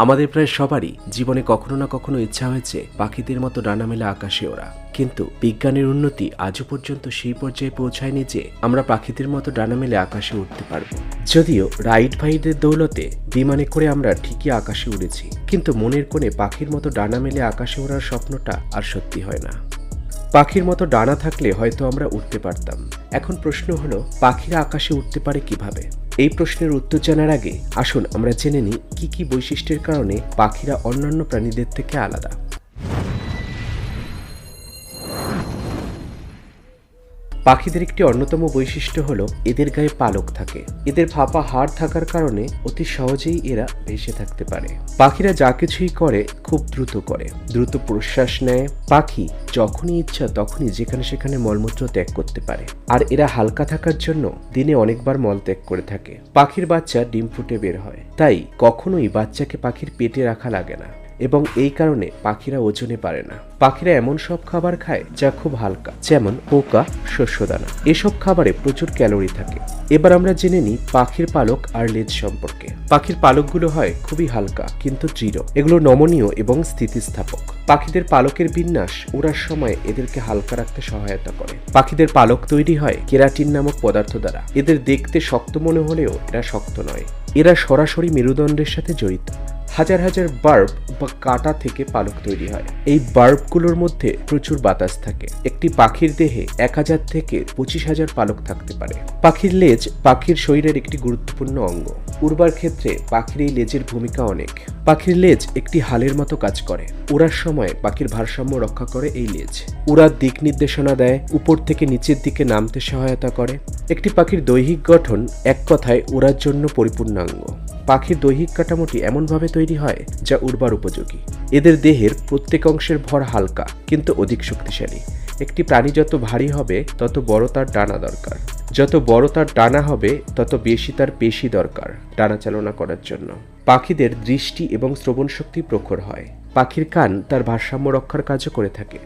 আমাদের প্রায় সবারই জীবনে কখনো না কখনো ইচ্ছা হয়েছে পাখিদের মতো ডানা মেলে আকাশে ওড়া, কিন্তু বিজ্ঞানের উন্নতি আজও পর্যন্ত সেই পর্যায়ে পৌঁছায়নি যে আমরা পাখিদের মতো ডানা মেলে আকাশে উঠতে পারবো। যদিও রাইট ভাইদের দৌলতে বিমানে করে আমরা ঠিকই আকাশে উড়েছি, কিন্তু মনের কোণে পাখির মতো ডানা মেলে আকাশে ওড়ার স্বপ্নটা আর সত্যি হয় না। পাখির মতো ডানা থাকলে হয়তো আমরা উঠতে পারতাম। এখন প্রশ্ন হলো, পাখিরা আকাশে উঠতে পারে কিভাবে? এই প্রশ্নের উত্তর জানার আগে আসুন আমরা জেনে নিই কি কি বৈশিষ্ট্যের কারণে পাখিরা অন্যান্য প্রাণীদের থেকে আলাদা। পাখিদের একটি অন্যতম বৈশিষ্ট্য হলো এদের গায়ে পালক থাকে। এদের ফাঁপা হাড় থাকার কারণে অতি সহজেই এরা ভেসে থাকতে পারে। পাখিরা যা কিছুই করে খুব দ্রুত করে, দ্রুত প্রশ্বাস নেয়। পাখি যখনই ইচ্ছা তখনই যেখানে সেখানে মলমূত্র ত্যাগ করতে পারে, আর এরা হালকা থাকার জন্য দিনে অনেকবার মল ত্যাগ করে থাকে। পাখির বাচ্চা ডিম ফুটে বের হয়, তাই কখনোই বাচ্চাকে পাখির পেটে রাখা লাগে না, এবং এই কারণে পাখিরা ওজনে পারে না। পাখিরা এমন সব খাবার খায় যা খুব হালকা, যেমন পোকা, শস্যদানা। এসব খাবারে প্রচুর ক্যালোরি থাকে। এবার আমরা জেনে নিই পাখির পালক আর লেজ সম্পর্কে। পাখির পালকগুলো হয় খুবই হালকা কিন্তু দৃঢ়। এগুলো নমনীয় এবং স্থিতিস্থাপক। পাখিদের পালকের বিন্যাস ওড়ার সময় এদেরকে হালকা রাখতে সহায়তা করে। পাখিদের পালক তৈরি হয় কেরাটিন নামক পদার্থ দ্বারা। এদের দেখতে শক্ত মনে হলেও এরা শক্ত নয়। এরা সরাসরি মেরুদণ্ডের সাথে জড়িত। হাজার হাজার বার্ব বা কাঁটা থেকে পালক তৈরি হয়। এই বার্বগুলোর মধ্যে প্রচুর বাতাস থাকে। একটি পাখির দেহে 1000 থেকে 25,000 পালক থাকতে পারে। পাখির লেজ পাখির শরীরের একটি গুরুত্বপূর্ণ অঙ্গ। উড়বার ক্ষেত্রে পাখির এই লেজের ভূমিকা অনেক। পাখির লেজ একটি হালের মতো কাজ করে। উড়ার সময় পাখির ভারসাম্য রক্ষা করে এই লেজ। উড়ার দিক নির্দেশনা দেয়, উপর থেকে নিচের দিকে নামতে সহায়তা করে। একটি পাখির দৈহিক গঠন এক কথায় উড়ার জন্য পরিপূর্ণাঙ্গ। পাখির দৈহিক কাঠামোটি এমনভাবে তৈরি হয় যা উড়বার উপযোগী। এদের দেহের প্রত্যেক অংশের ভর হালকা কিন্তু অধিক শক্তিশালী। একটি প্রাণী যত ভারী হবে তত বড় তার ডানা দরকার। যত বড় তার ডানা হবে তত বেশি তার পেশি দরকার ডানা চালনা করার জন্য। পাখিদের দৃষ্টি এবং শ্রবণ শক্তি প্রখর হয়। পাখির কান তার ভারসাম্য রক্ষার কাজও করে থাকে।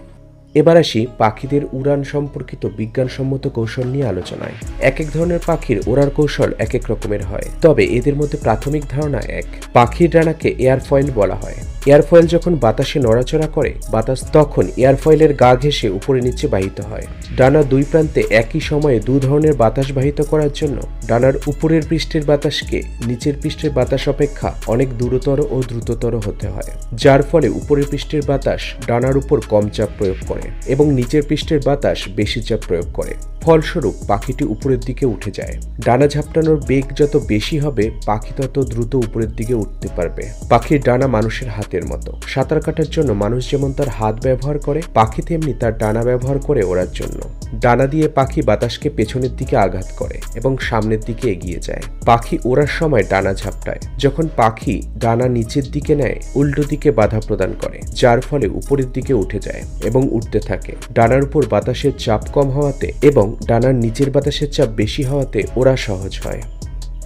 এবার আসি পাখিদের উড়ান সম্পর্কিত বিজ্ঞানসম্মত কৌশল নিয়ে আলোচনায়। এক এক ধরনের পাখির ওড়ার কৌশল এক এক রকমের হয়, তবে এদের মধ্যে প্রাথমিক ধারণা এক। পাখির ডানাকে এয়ারফয়েল বলা হয়। এয়ারফয়েল যখন বাতাসে নড়াচড়া করে বাতাস তখন এয়ারফয়েলের গা ঘেঁষে উপরে নিচে বাহিত হয়। ডানার দুই প্রান্তে একই সময়ে দু ধরনের বাতাস বাহিত করার জন্য ডানার উপরের পৃষ্ঠের বাতাসকে নিচের পৃষ্ঠের বাতাস অপেক্ষা অনেক দূরতর ও দ্রুততর হতে হয়, যার ফলে উপরের পৃষ্ঠের বাতাস ডানার উপর কম চাপ প্রয়োগ করে এবং নিচের পৃষ্ঠের বাতাস বেশি চাপ প্রয়োগ করে। ফলস্বরূপ পাখিটি উপরের দিকে উঠে যায়। ডানা ঝাপটানোর বেগ যত বেশি হবে পাখি তত দ্রুত উপরের দিকে উঠতে পারবে। পাখির ডানা মানুষের হাতের মতো। সাঁতার কাটার জন্য মানুষ যেমন তার হাত ব্যবহার করে, পাখি তেমনি তার ডানা ব্যবহার করে ওড়ার জন্য। ডানা দিয়ে পাখি বাতাসকে পেছনের দিকে আঘাত করে এবং সামনের দিকে এগিয়ে যায়। পাখি ওড়ার সময় ডানা ঝাপটায়। যখন পাখি ডানা নিচের দিকে নেয় উল্টো দিকে বাধা প্রদান করে, যার ফলে উপরের দিকে উঠে যায় এবং উঠতে থাকে। ডানার উপর বাতাসের চাপ কম হওয়াতে এবং ডানার নিচের বাতাসের চাপ বেশি হওয়াতে ওড়া সহজ হয়।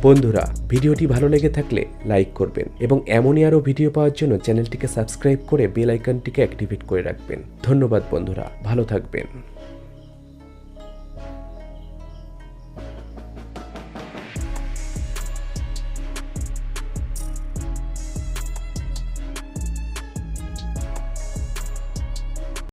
বন্ধুরা, ভিডিওটি ভালো লেগে থাকলে লাইক করবেন এবং এমনই আরও ভিডিও পাওয়ার জন্য চ্যানেলটিকে সাবস্ক্রাইব করে বেল আইকনটিকে অ্যাক্টিভেট করে রাখবেন। ধন্যবাদ বন্ধুরা, ভালো থাকবেন।